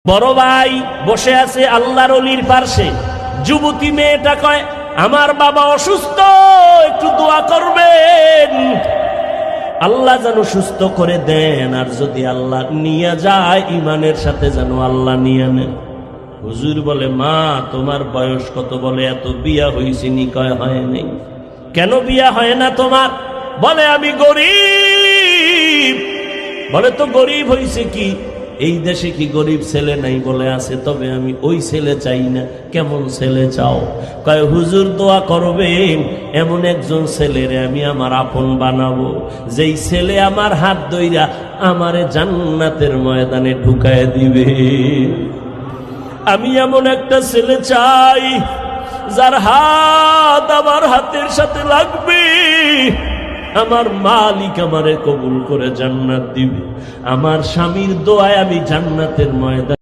বড় ভাই বসে আছে আল্লাহর ওলির পাশে। যুবতী মেয়েটা কয়, আমার বাবা অসুস্থ, একটু দোয়া করবেন, আল্লাহ যেন সুস্থ করে দেন, আর যদি আল্লাহ নিয়ে যায় ইমানের সাথে যেন আল্লাহ নিয়ে নেন। হুজুর বলে, মা তোমার বয়স কত? বলে, এত বিয়া হয়েছে নি? কয়, হয় নাই। কেন বিয়া হয় না তোমার? বলে, আমি গরিব। বলে, তো গরিব হয়েছে কি? এই দেশে কি গরিব ছেলে নাই? বলে, আছে, তবে আমি ওই ছেলে চাই না। কেমন ছেলে চাও? কয়, হুজুর দোয়া করবেন, এমন একজন ছেলেরে আমি আমার আপন বানাবো, যেই ছেলে আমার হাত ধইরা আমারে জান্নাতের ময়দানে ঢুকায় দিবে। আমি এমন একটা ছেলে চাই যার হাত আমার হাতের সাথে লাগবে, আমার মালিক আমারে কবুল করে জান্নাত দিবে, আমার স্বামীর দোয়ায় আমি জান্নাতের ময়দান